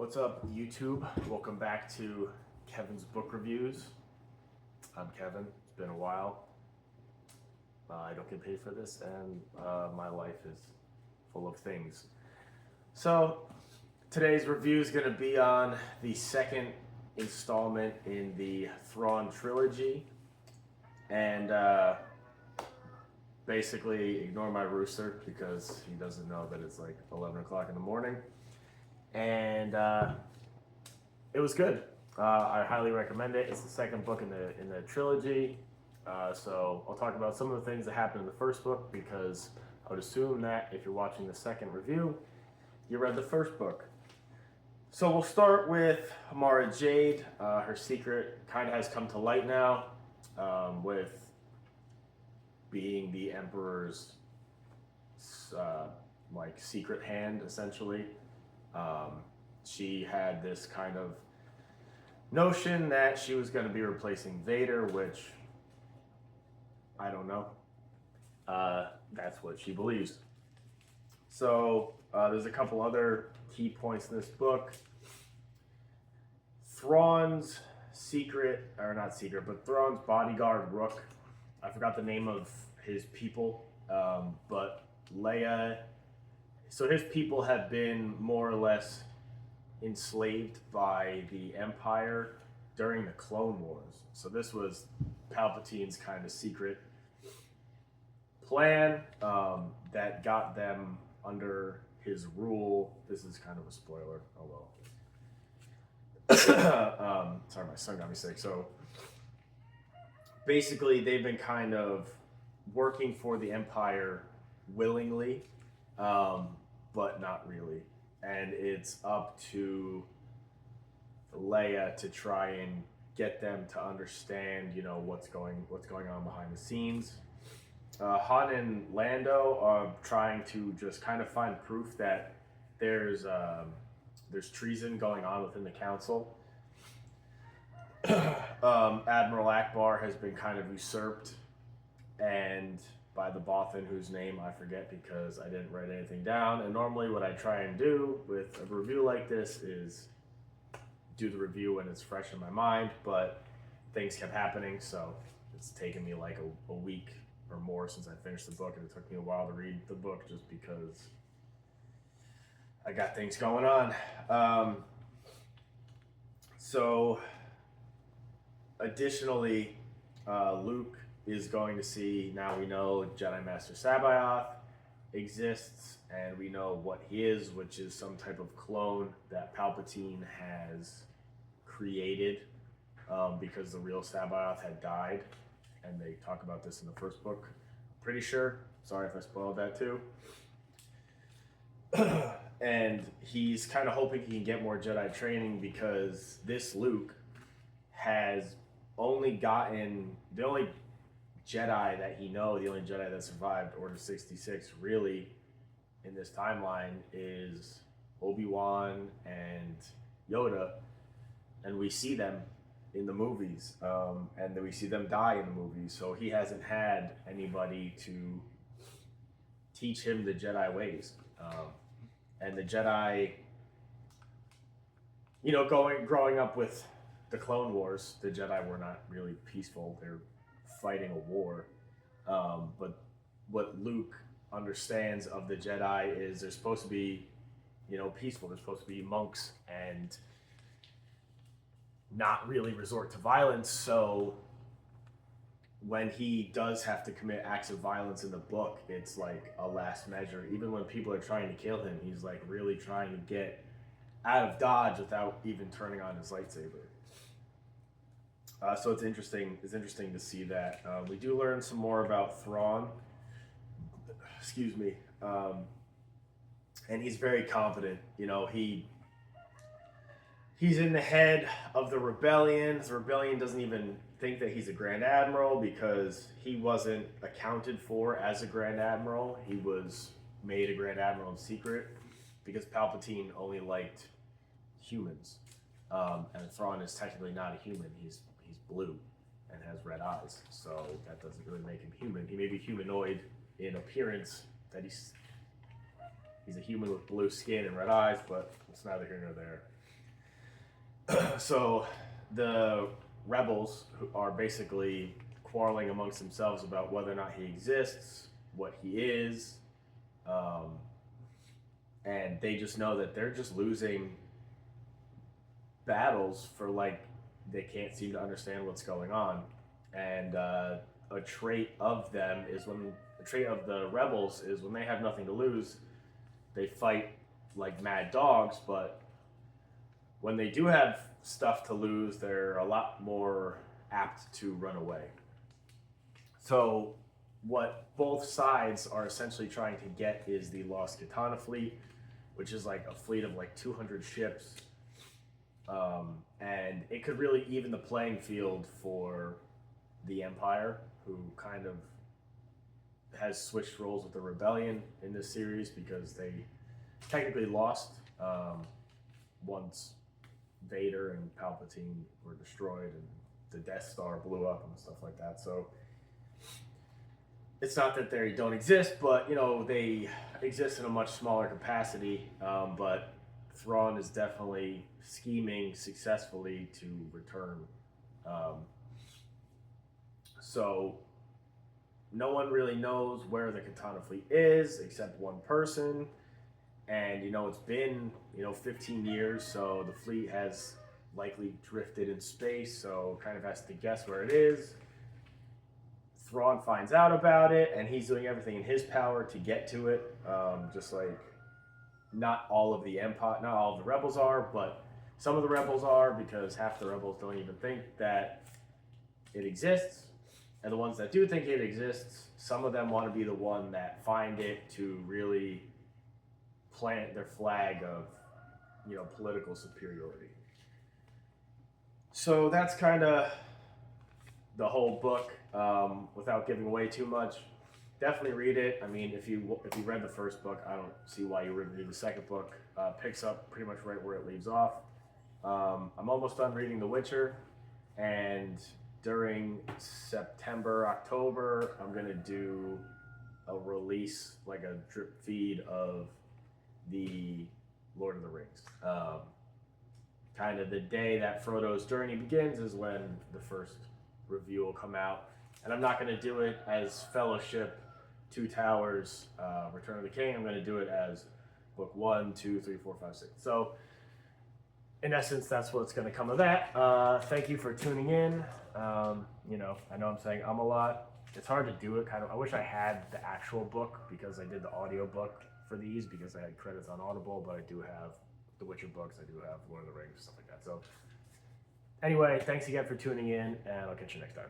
What's up, YouTube? Welcome back to Kevin's Book Reviews. I'm Kevin. It's been a while. I don't get paid for this, and my life is full of things. So, today's review is going to be on the second installment in the Thrawn Trilogy. And basically, ignore my rooster because he doesn't know that it's like 11 o'clock in the morning. And it was good. I highly recommend it. It's the second book in the trilogy. So I'll talk about some of the things that happened in the first book because I would assume that if you're watching the second review, you read the first book. So we'll start with Mara Jade. Her secret kind of has come to light now with being the Emperor's secret hand, essentially. She had this kind of notion that she was going to be replacing Vader, which I don't know. That's what she believes. So there's a couple other key points in this book. Thrawn's Thrawn's bodyguard Rook. I forgot the name of his people, but Leia. So his people have been more or less enslaved by the Empire during the Clone Wars. So this was Palpatine's kind of secret plan that got them under his rule. This is kind of a spoiler, sorry, my son got me sick. So basically, they've been kind of working for the Empire willingly, but not really. And it's up to Leia to try and get them to understand, what's going on behind the scenes. Han and Lando are trying to just kind of find proof that there's treason going on within the council. Admiral Akbar has been kind of usurped, and by the Bothan, whose name I forget because I didn't write anything down. And normally what I try and do with a review like this is do the review when it's fresh in my mind, but things kept happening, so it's taken me like a week or more since I finished the book, and it took me a while to read the book just because I got things going on. So additionally, Luke is going to see, now we know Jedi Master Sabaoth exists, and we know what he is, which is some type of clone that Palpatine has created because the real Sabaoth had died, and they talk about this in the first book. Pretty sure. Sorry if I spoiled that too. And he's kind of hoping he can get more Jedi training because this Luke has only gotten the only Jedi that he knows, the only Jedi that survived Order 66 really in this timeline is Obi-Wan and Yoda, and we see them in the movies, and then we see them die in the movies, so he hasn't had anybody to teach him the Jedi ways. And the Jedi, growing up with the Clone Wars, the Jedi were not really peaceful. They're fighting a war. But what Luke understands of the Jedi is they're supposed to be, peaceful. They're supposed to be monks and not really resort to violence. So when he does have to commit acts of violence in the book, it's like a last measure. Even when people are trying to kill him, he's like really trying to get out of dodge without even turning on his lightsaber. So it's interesting. It's interesting to see that. We do learn some more about Thrawn. Excuse me. And he's very confident. He's in the head of the rebellion. The rebellion doesn't even think that he's a Grand Admiral because he wasn't accounted for as a Grand Admiral. He was made a Grand Admiral in secret because Palpatine only liked humans. And Thrawn is technically not a human. He's blue and has red eyes, so that doesn't really make him human. He may be humanoid in appearance, that he's a human with blue skin and red eyes, but it's neither here nor there. So the rebels are basically quarreling amongst themselves about whether or not he exists, what he is, um, and they just know that they're just losing battles for like they can't seem to understand what's going on. And a trait of them is when a trait of the rebels is when they have nothing to lose, they fight like mad dogs. But when they do have stuff to lose, they're a lot more apt to run away. So what both sides are essentially trying to get is the Lost Katana fleet, which is like a fleet of like 200 ships, and it could really even the playing field for the Empire, who kind of has switched roles with the Rebellion in this series because they technically lost once Vader and Palpatine were destroyed and the Death Star blew up and stuff like that. So it's not that they don't exist, but you know they exist in a much smaller capacity. But Thrawn is definitely scheming successfully to return. Um, so no one really knows where the Katana fleet is except one person, and you know it's been 15 years, so the fleet has likely drifted in space. So kind of has to guess where it is. Thrawn finds out about it, and he's doing everything in his power to get to it. Just like not all of the empire, not all of the rebels are, but some of the rebels are because half the rebels don't even think that it exists, and the ones that do think it exists, some of them want to be the one that find it to really plant their flag of political superiority. So that's kind of the whole book. Without giving away too much, definitely read it. I mean, if you read the first book, I don't see why you wouldn't read the second book. Picks up pretty much right where it leaves off. I'm almost done reading The Witcher, and during September, October, I'm gonna do a release, like a drip feed of the Lord of the Rings. Kind of the day that Frodo's journey begins is when the first review will come out, and I'm not going to do it as Fellowship, Two Towers, Return of the King. I'm going to do it as book 1, 2, 3, 4, 5, 6. So, in essence, that's what's going to come of that. Thank you for tuning in. I know I'm saying a lot. It's hard to do it. I wish I had the actual book because I did the audio book for these because I had credits on Audible, but I do have the Witcher books. I do have Lord of the Rings, stuff like that. So, anyway, thanks again for tuning in, and I'll catch you next time.